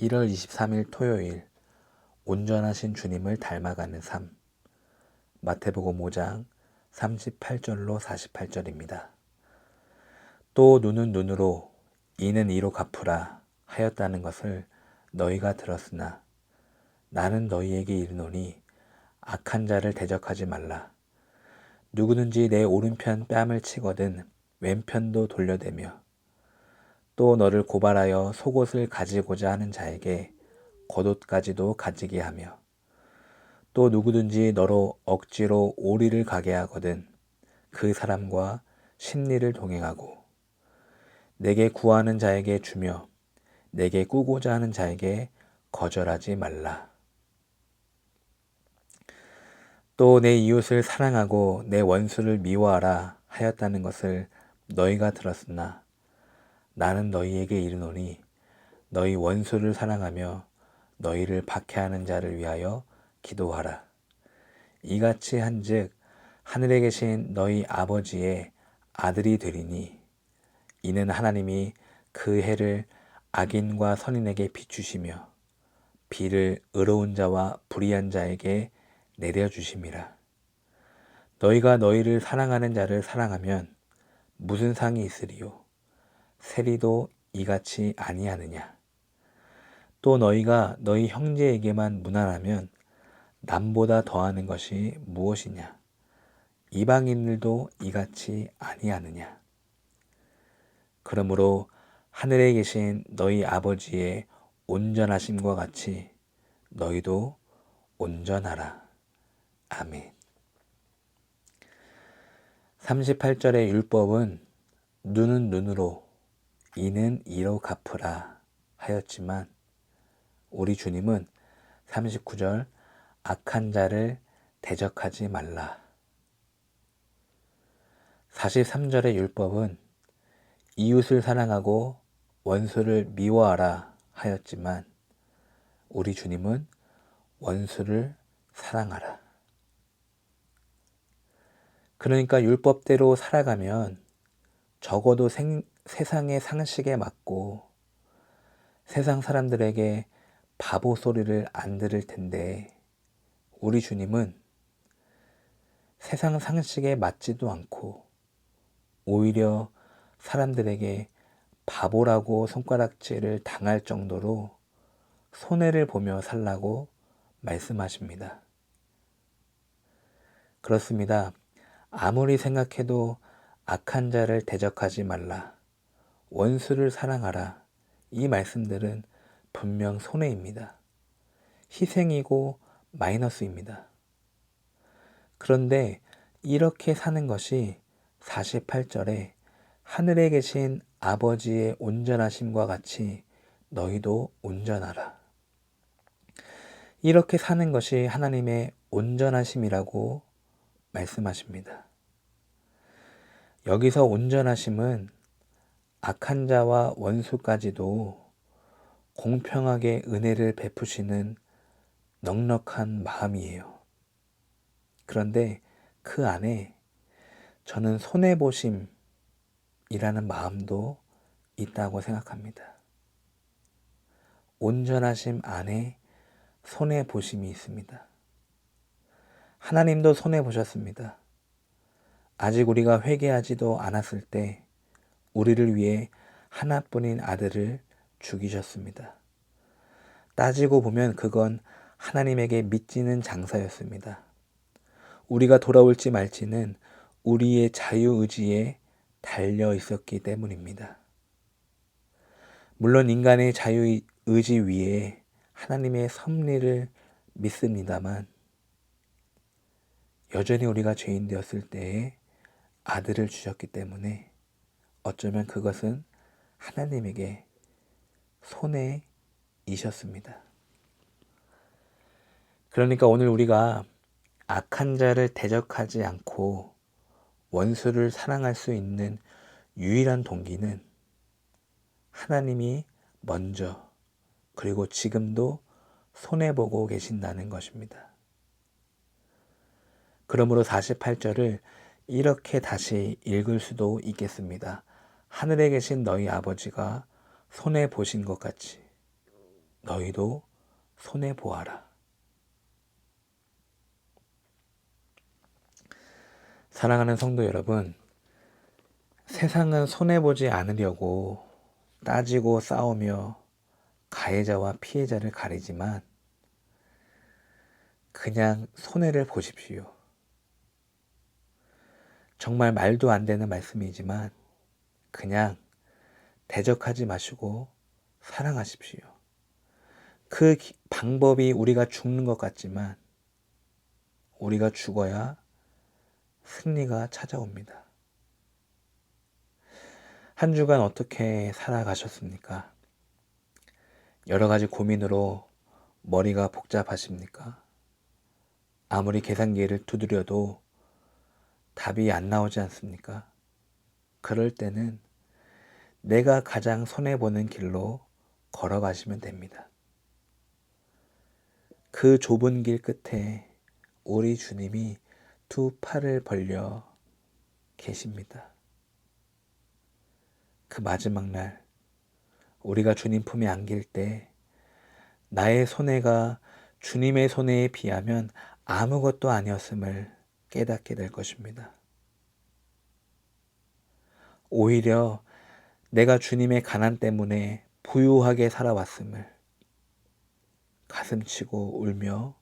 1월 23일 토요일, 온전하신 주님을 닮아가는 삶. 마태복음 5장 38절로 48절입니다. 또 눈은 눈으로 이는 이로 갚으라 하였다는 것을 너희가 들었으나 나는 너희에게 이르노니 악한 자를 대적하지 말라. 누구든지 내 오른편 뺨을 치거든 왼편도 돌려대며 또 너를 고발하여 속옷을 가지고자 하는 자에게 겉옷까지도 가지게 하며 또 누구든지 너로 억지로 오리를 가게 하거든 그 사람과 십리를 동행하고 내게 구하는 자에게 주며 내게 꾸고자 하는 자에게 거절하지 말라. 또 내 이웃을 사랑하고 내 원수를 미워하라 하였다는 것을 너희가 들었으나 나는 너희에게 이르노니 너희 원수를 사랑하며 너희를 박해하는 자를 위하여 기도하라. 이같이 한즉 하늘에 계신 너희 아버지의 아들이 되리니 이는 하나님이 그 해를 악인과 선인에게 비추시며 비를 의로운 자와 불의한 자에게 내려주심이라. 너희가 너희를 사랑하는 자를 사랑하면 무슨 상이 있으리요? 세리도 이같이 아니하느냐? 또 너희가 너희 형제에게만 무난하면 남보다 더하는 것이 무엇이냐? 이방인들도 이같이 아니하느냐? 그러므로 하늘에 계신 너희 아버지의 온전하심과 같이 너희도 온전하라. 아멘. 38절의 율법은 눈은 눈으로 이는 이로 갚으라 하였지만 우리 주님은 39절 악한 자를 대적하지 말라. 43절의 율법은 이웃을 사랑하고 원수를 미워하라 하였지만 우리 주님은 원수를 사랑하라. 그러니까 율법대로 살아가면 적어도 세상의 상식에 맞고 세상 사람들에게 바보 소리를 안 들을 텐데 우리 주님은 세상 상식에 맞지도 않고 오히려 사람들에게 바보라고 손가락질을 당할 정도로 손해를 보며 살라고 말씀하십니다. 그렇습니다. 아무리 생각해도 악한 자를 대적하지 말라, 원수를 사랑하라, 이 말씀들은 분명 손해입니다. 희생이고 마이너스입니다. 그런데 이렇게 사는 것이 48절에 하늘에 계신 아버지의 온전하심과 같이 너희도 온전하라. 이렇게 사는 것이 하나님의 온전하심이라고 말씀하십니다. 여기서 온전하심은 악한 자와 원수까지도 공평하게 은혜를 베푸시는 넉넉한 마음이에요. 그런데 그 안에 저는 손해보심이라는 마음도 있다고 생각합니다. 온전하심 안에 손해보심이 있습니다. 하나님도 손해보셨습니다. 아직 우리가 회개하지도 않았을 때 우리를 위해 하나뿐인 아들을 죽이셨습니다. 따지고 보면 그건 하나님에게 미치는 장사였습니다. 우리가 돌아올지 말지는 우리의 자유의지에 달려 있었기 때문입니다. 물론 인간의 자유의지 위에 하나님의 섭리를 믿습니다만 여전히 우리가 죄인 되었을 때에 아들을 주셨기 때문에 어쩌면 그것은 하나님에게 손해이셨습니다. 그러니까 오늘 우리가 악한 자를 대적하지 않고 원수를 사랑할 수 있는 유일한 동기는 하나님이 먼저 그리고 지금도 손해보고 계신다는 것입니다. 그러므로 48절을 이렇게 다시 읽을 수도 있겠습니다. 하늘에 계신 너희 아버지가 손해보신 것 같이 너희도 손해보아라. 사랑하는 성도 여러분, 세상은 손해보지 않으려고 따지고 싸우며 가해자와 피해자를 가리지만 그냥 손해를 보십시오. 정말 말도 안 되는 말씀이지만 그냥 대적하지 마시고 사랑하십시오. 그 방법이 우리가 죽는 것 같지만 우리가 죽어야 승리가 찾아옵니다. 한 주간 어떻게 살아가셨습니까? 여러 가지 고민으로 머리가 복잡하십니까? 아무리 계산기를 두드려도 답이 안 나오지 않습니까? 그럴 때는 내가 가장 손해보는 길로 걸어가시면 됩니다. 그 좁은 길 끝에 우리 주님이 두 팔을 벌려 계십니다. 그 마지막 날 우리가 주님 품에 안길 때 나의 손해가 주님의 손해에 비하면 아무것도 아니었음을 깨닫게 될 것입니다. 오히려 내가 주님의 가난 때문에 부유하게 살아왔음을 가슴치고 울며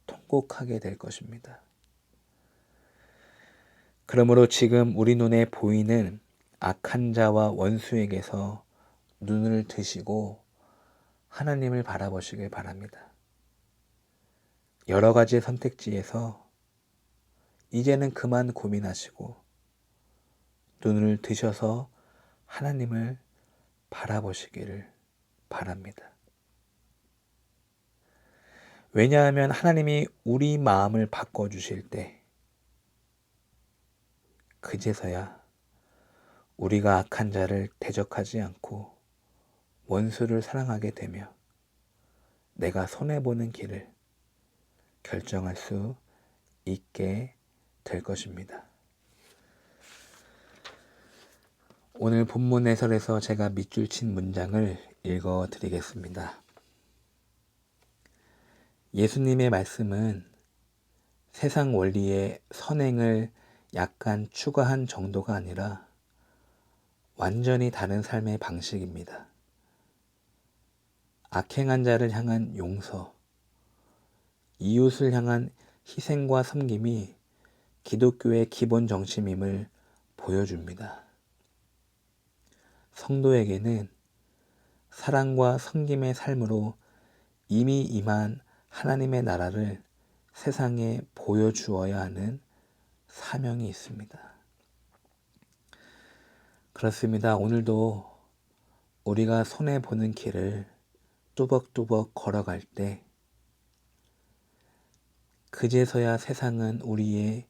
통곡하게 될 것입니다. 그러므로 지금 우리 눈에 보이는 악한 자와 원수에게서 눈을 드시고 하나님을 바라보시길 바랍니다. 여러 가지 선택지에서 이제는 그만 고민하시고 눈을 드셔서 하나님을 바라보시기를 바랍니다. 왜냐하면 하나님이 우리 마음을 바꿔주실 때 그제서야 우리가 악한 자를 대적하지 않고 원수를 사랑하게 되며 내가 손해보는 길을 결정할 수 있게 될 것입니다. 오늘 본문 해설에서 제가 밑줄 친 문장을 읽어 드리겠습니다. 예수님의 말씀은 세상 원리의 선행을 약간 추가한 정도가 아니라 완전히 다른 삶의 방식입니다. 악행한 자를 향한 용서, 이웃을 향한 희생과 섬김이 기독교의 기본 정신임을 보여줍니다. 성도에게는 사랑과 섬김의 삶으로 이미 임한 하나님의 나라를 세상에 보여주어야 하는 사명이 있습니다. 그렇습니다. 오늘도 우리가 손해보는 길을 뚜벅뚜벅 걸어갈 때 그제서야 세상은 우리의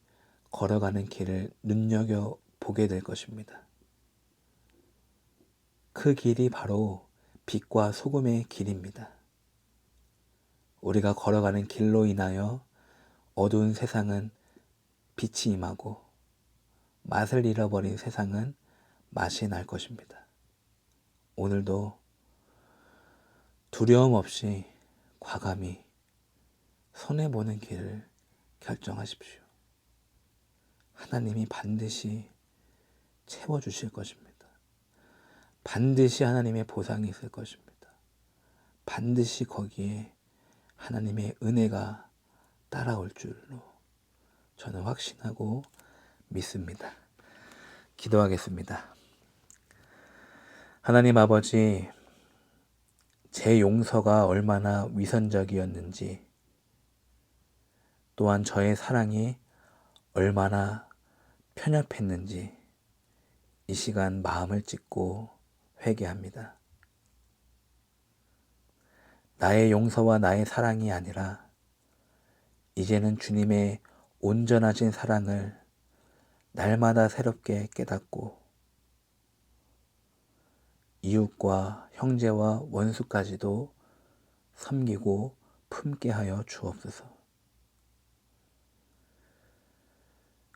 걸어가는 길을 눈여겨보게 될 것입니다. 그 길이 바로 빛과 소금의 길입니다. 우리가 걸어가는 길로 인하여 어두운 세상은 빛이 임하고 맛을 잃어버린 세상은 맛이 날 것입니다. 오늘도 두려움 없이 과감히 손해보는 길을 결정하십시오. 하나님이 반드시 채워주실 것입니다. 반드시 하나님의 보상이 있을 것입니다. 반드시 거기에 하나님의 은혜가 따라올 줄로 저는 확신하고 믿습니다. 기도하겠습니다. 하나님 아버지, 제 용서가 얼마나 위선적이었는지, 또한 저의 사랑이 얼마나 편협했는지 이 시간 마음을 찢고 회개합니다. 나의 용서와 나의 사랑이 아니라 이제는 주님의 온전하신 사랑을 날마다 새롭게 깨닫고 이웃과 형제와 원수까지도 섬기고 품게 하여 주옵소서.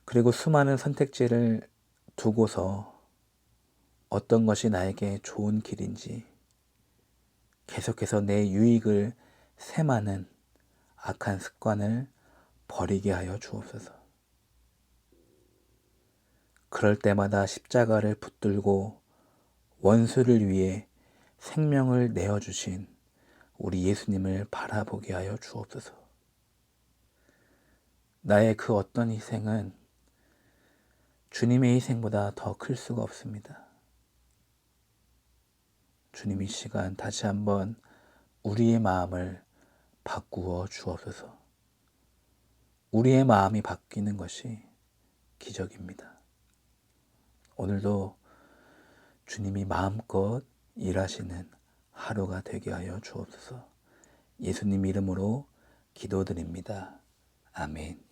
그리고 수많은 선택지를 두고서 어떤 것이 나에게 좋은 길인지 계속해서 내 유익을 셈하는 악한 습관을 버리게 하여 주옵소서. 그럴 때마다 십자가를 붙들고 원수를 위해 생명을 내어주신 우리 예수님을 바라보게 하여 주옵소서. 나의 그 어떤 희생은 주님의 희생보다 더 클 수가 없습니다. 주님, 이 시간 다시 한번 우리의 마음을 바꾸어 주옵소서. 우리의 마음이 바뀌는 것이 기적입니다. 오늘도 주님이 마음껏 일하시는 하루가 되게 하여 주옵소서. 예수님 이름으로 기도드립니다. 아멘.